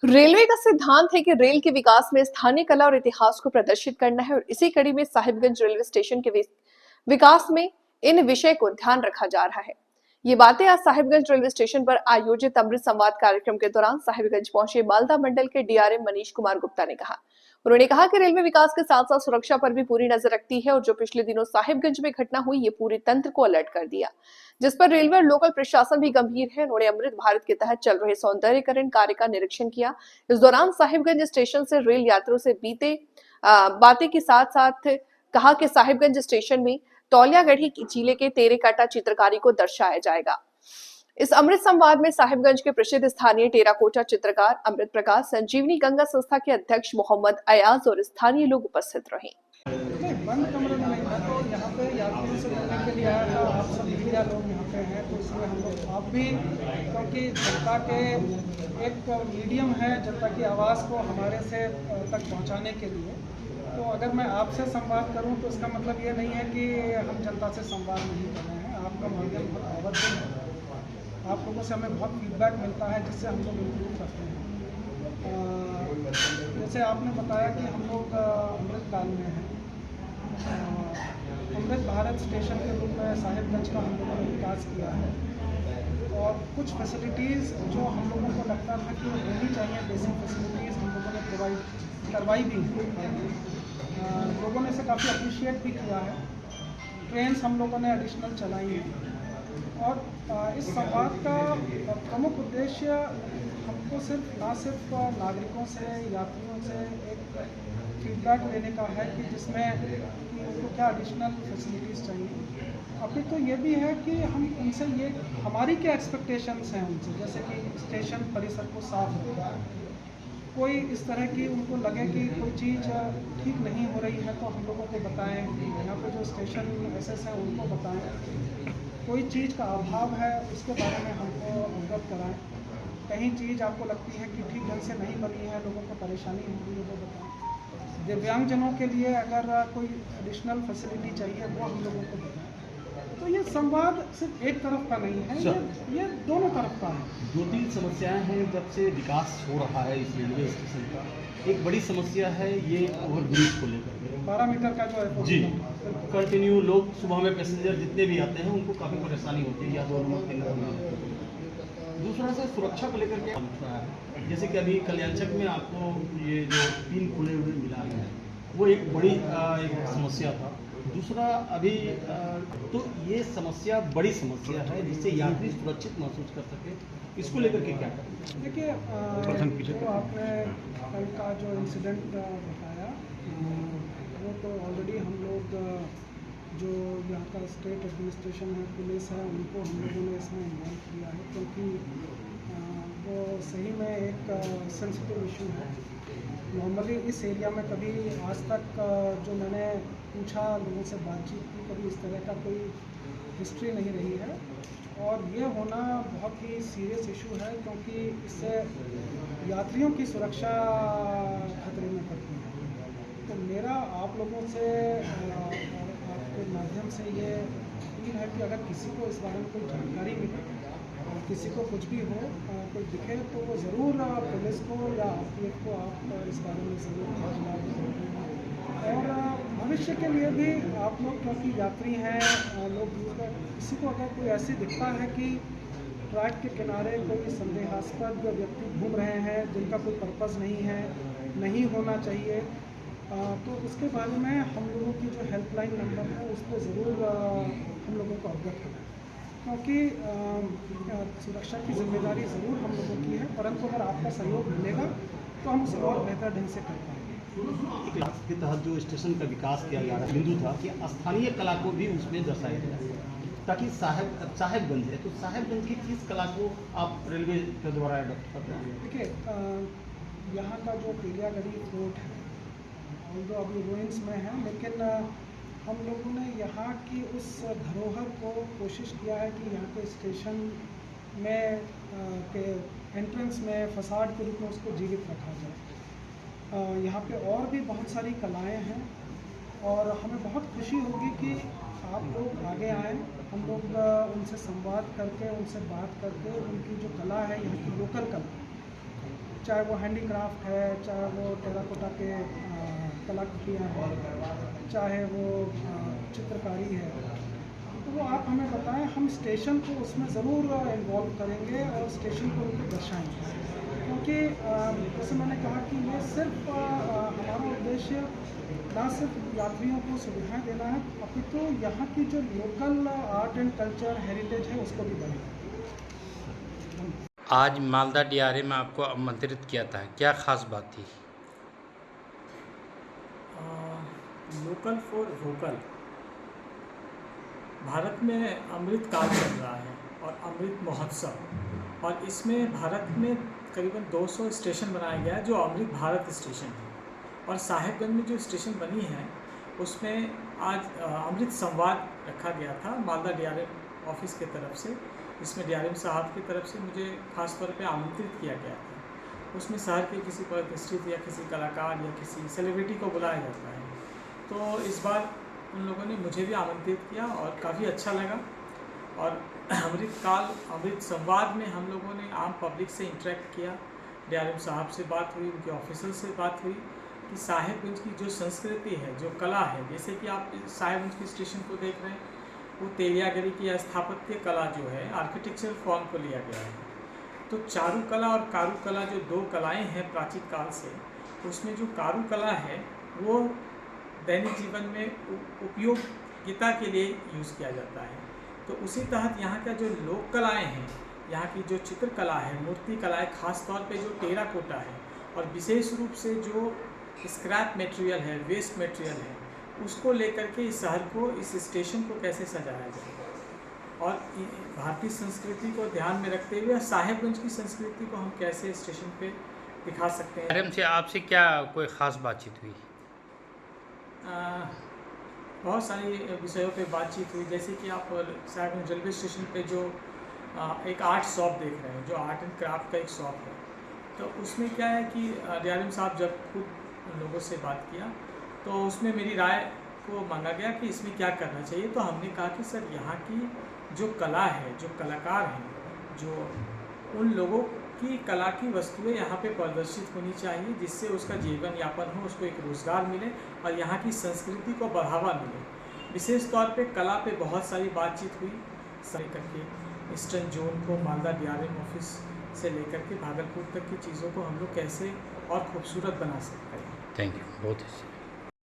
Railway का सिद्धांत है कि रेल के विकास में स्थानीय कला और इतिहास को प्रदर्शित करना है और इसी कड़ी में साहिबगंज रेलवे स्टेशन के विकास में इन विषय को ध्यान रखा जा रहा है। ये बातें आज साहिबगंज रेलवे स्टेशन पर आयोजित अमृत संवाद कार्यक्रम के दौरान साहिबगंज पहुंचे मालदा मंडल के डीआरएम मनीष कुमार गुप्ता ने कहा। उन्होंने कहा कि रेलवे विकास के साथ साथ सुरक्षा पर भी पूरी नजर रखती है और जो पिछले दिनों साहिबगंज में घटना हुई ये पूरे तंत्र को अलर्ट कर दिया, जिस पर रेलवे और लोकल प्रशासन भी गंभीर है। उन्होंने अमृत भारत के तहत चल रहे सौंदर्यीकरण कार्य का निरीक्षण किया। इस दौरान साहिबगंज स्टेशन से रेल यात्रियों से बीते बातें के साथ साथ कहा कि साहिबगंज स्टेशन में तौलियागढ़ी जिले के तेरेकाटा चित्रकारी को दर्शाया जाएगा। इस अमृत संवाद में साहिबगंज के प्रसिद्ध स्थानीय टेराकोटा चित्रकार अमृत प्रकाश, संजीवनी गंगा संस्था के अध्यक्ष मोहम्मद अयाज और स्थानीय लोग उपस्थित रहे। नहीं, बंद कमरे में नहीं था, तो यहाँ पे यात्रियों से मिलने के लिए आया था। आप सब मीडिया लोग यहाँ पे हैं, तो इसलिए हम लोग आप भी, क्योंकि जनता के एक मीडियम है जनता की आवाज़ को हमारे से तक पहुँचाने के लिए। तो अगर मैं आपसे संवाद करूँ तो इसका मतलब ये नहीं है कि हम जनता से संवाद नहीं कर रहे हैं। आपका माध्यम बहुत पावरफुल है, आप लोगों से हमें बहुत फीडबैक मिलता है जिससे हम लोग इम्प्रूव करते हैं। जैसे आपने बताया कि हम लोग अमृत काल में हैं, अमृत भारत स्टेशन के रूप में साहिबगंज का हम लोगों ने विकास किया है और कुछ फैसिलिटीज़ जो हम लोगों को लगता था कि होनी चाहिए, बेसिक फैसिलिटीज़ हम लोगों ने प्रोवाइड करवाई भी हैं। लोगों ने इसे काफ़ी अप्रिशिएट भी किया है। ट्रेन्स हम लोगों ने एडिशनल चलाई हैं और इस संवाद का प्रमुख उद्देश्य हमको ना सिर्फ नागरिकों से, यात्रियों से एक फीडबैक लेने का है कि जिसमें कि उनको क्या एडिशनल फैसिलिटीज़ चाहिए। अभी तो ये भी है कि हम उनसे ये हमारी क्या एक्सपेक्टेशंस हैं उनसे, जैसे कि स्टेशन परिसर को साफ रखना, कोई इस तरह की उनको लगे कि कोई चीज़ ठीक नहीं हो रही है तो हम लोगों को बताएं, यहाँ पे जो स्टेशन एसएस हैं उनको बताएं, कोई चीज़ का अभाव है उसके बारे में हमको अवगत कराएं, कहीं चीज़ आपको लगती है कि ठीक ढंग से नहीं बनी है, लोगों को परेशानी हो रही है वो बताएं। दिव्यांगजनों के लिए अगर कोई एडिशनल फैसिलिटी चाहिए वो हम लोगों को बताएं। तो ये संवाद सिर्फ एक तरफ का नहीं है, ये दोनों तरफ का है। दो तीन समस्याएं हैं जब से विकास हो रहा है इस रेलवे स्टेशन का। एक बड़ी समस्या है ये ओवरब्रिज को लेकर 12 मीटर का जो है जी, कंटिन्यू लोग सुबह में पैसेंजर जितने भी आते हैं उनको काफ़ी परेशानी होती है, या 2 नंबर 3 नंबर। दूसरा से सुरक्षा को लेकर के जैसे कि अभी कल्याणचक में आपको ये जो 3 खुले हुए मिला है वो एक बड़ी एक समस्या था। दूसरा अभी तो ये समस्या बड़ी समस्या है जिससे यात्री सुरक्षित महसूस कर सके, इसको लेकर के क्या करें? देखिए, जो आपने कल का जो इंसिडेंट बताया वो तो ऑलरेडी हम लोग जो यहाँ का स्टेट एडमिनिस्ट्रेशन है, पुलिस है, उनको हम लोगों ने इसमें इन्वॉल्व किया है, क्योंकि वो सही में एक सेंसिटिव इशू है। नॉर्मली इस एरिया में कभी आज तक जो मैंने पूछा, लोगों से बातचीत की, कभी इस तरह का कोई हिस्ट्री नहीं रही है और ये होना बहुत ही सीरियस इशू है, क्योंकि इससे यात्रियों की सुरक्षा खतरे में पड़ती है। तो मेरा आप लोगों से आपके माध्यम से ये अपील है कि अगर किसी को इस बारे में कोई जानकारी मिले, किसी को कुछ भी हो, कोई दिखे, तो वो ज़रूर पुलिस को या आरपीएफ को आप इस बारे में ज़रूर इत्तला दें। और भविष्य के लिए भी आप लोग, क्योंकि यात्री हैं, लोग किसी को अगर कोई ऐसे दिखता है कि ट्रैक के किनारे कोई संदेहास्पद व्यक्ति घूम रहे हैं जिनका कोई पर्पज़ नहीं होना चाहिए, तो उसके बारे में हम लोगों की जो हेल्पलाइन नंबर है उस पर ज़रूर हम लोगों को अवगत कराएं, क्योंकि सुरक्षा की जिम्मेदारी ज़रूर हम लोगों की है, परंतु अगर आपका सहयोग मिलेगा तो हम उसे और बेहतर ढंग से कर पाएंगे। के तहत जो स्टेशन का विकास किया जा रहा है, बिंदु था कि स्थानीय कला को भी उसमें दर्शाया जाए, ताकि साहिबगंज है तो साहिबगंज की किस कला को आप रेलवे के द्वारा अडॉप्ट करते हैं? देखिए, यहाँ का जो तेलियागढ़ी फोर्ट है जो अभी रूइंस में है, लेकिन हम लोगों ने यहाँ की उस धरोहर को कोशिश किया है कि यहाँ के स्टेशन में के एंट्रेंस में फसाड के रूप में उसको जीवित रखा जाए। यहाँ पे और भी बहुत सारी कलाएं हैं और हमें बहुत खुशी होगी कि आप लोग आगे आएँ, हम लोग उनसे संवाद करके, उनसे बात करके उनकी जो कला है, यहाँ की लोकल कला, चाहे वो हैंडीक्राफ्ट है, चाहे वो टेराकोटा के कलाकृतियाँ हैं, चाहे वो चित्रकारी है, तो वो आप हमें बताएं, हम स्टेशन को उसमें ज़रूर इन्वॉल्व करेंगे और स्टेशन को उनको दर्शाएंगे। क्योंकि जैसे मैंने कहा कि ये सिर्फ हमारा उद्देश्य ना सिर्फ यात्रियों को सुविधाएं देना है, अपितु यहाँ की जो local art and culture heritage है उसको भी बढ़ाना। आज मालदा डीआरए में आपको आमंत्रित किया था, क्या खास बात थी? Local for vocal. भारत में अमृत काल चल रहा है और अमृत महोत्सव, और इसमें भारत में करीबन 200 स्टेशन बनाया गया है जो अमृत भारत स्टेशन है। और साहिबगंज में जो स्टेशन बनी है उसमें आज अमृत संवाद रखा गया था मालदा डीआरए ऑफिस की तरफ से। इसमें डीआरएम साहब की तरफ से मुझे ख़ास तौर पे आमंत्रित किया गया था। उसमें शहर के किसी प्रतिष्ठित या किसी कलाकार या किसी सेलिब्रिटी को बुलाया जाता है। तो इस बार उन लोगों ने मुझे भी आमंत्रित किया और काफ़ी अच्छा लगा। और अमृत काल अमृत संवाद में हम लोगों ने आम पब्लिक से इंटरेक्ट किया, डीआरएम साहब से बात हुई, उनके ऑफिसर से बात हुई कि साहिबगंज की जो संस्कृति है, जो कला है, जैसे कि आप साहिबगंज के स्टेशन को देख रहे हैं, वो तेलियागरी की स्थापत्य कला जो है आर्किटेक्चरल फॉर्म को लिया गया है। तो चारुकला और कारुकला जो दो कलाएं हैं प्राचीन काल से, उसमें जो कारुकला है वो दैनिक जीवन में उपयोगिता के लिए यूज़ किया जाता है। तो उसी तहत यहाँ का जो लोक कलाएँ हैं, यहाँ की जो चित्रकला है, मूर्ति कला है, ख़ास तौर पे जो टेराकोटा है, और विशेष रूप से जो स्क्रैप मटेरियल है, वेस्ट मटेरियल है, उसको लेकर के इस शहर को, इस स्टेशन को कैसे सजाया जाए, और भारतीय संस्कृति को ध्यान में रखते हुए साहिबगंज की संस्कृति को हम कैसे स्टेशन पे दिखा सकते हैं। डीआरएम से आपसे क्या कोई ख़ास बातचीत हुई? बहुत सारी विषयों पे बातचीत हुई, जैसे कि आप साहिबगंज रेलवे स्टेशन पे जो एक आर्ट शॉप देख रहे हैं, जो आर्ट एंड क्राफ्ट का एक शॉप है, तो उसमें क्या है कि डीआरएम साहब जब खुद उन लोगों से बात किया तो उसमें मेरी राय को मांगा गया कि इसमें क्या करना चाहिए। तो हमने कहा कि सर, यहाँ की जो कला है, जो कलाकार हैं, जो उन लोगों की कला की वस्तुएं यहाँ पे प्रदर्शित होनी चाहिए, जिससे उसका जीवन यापन हो, उसको एक रोज़गार मिले और यहाँ की संस्कृति को बढ़ावा मिले। विशेष तौर पे कला पे बहुत सारी बातचीत हुई, सारी करके ईस्टर्न जोन को, मालदा डीआरएम ऑफिस से लेकर के भागलपुर तक की चीज़ों को हम लोग कैसे और खूबसूरत बना सकते हैं। थैंक यू, बहुत अच्छी।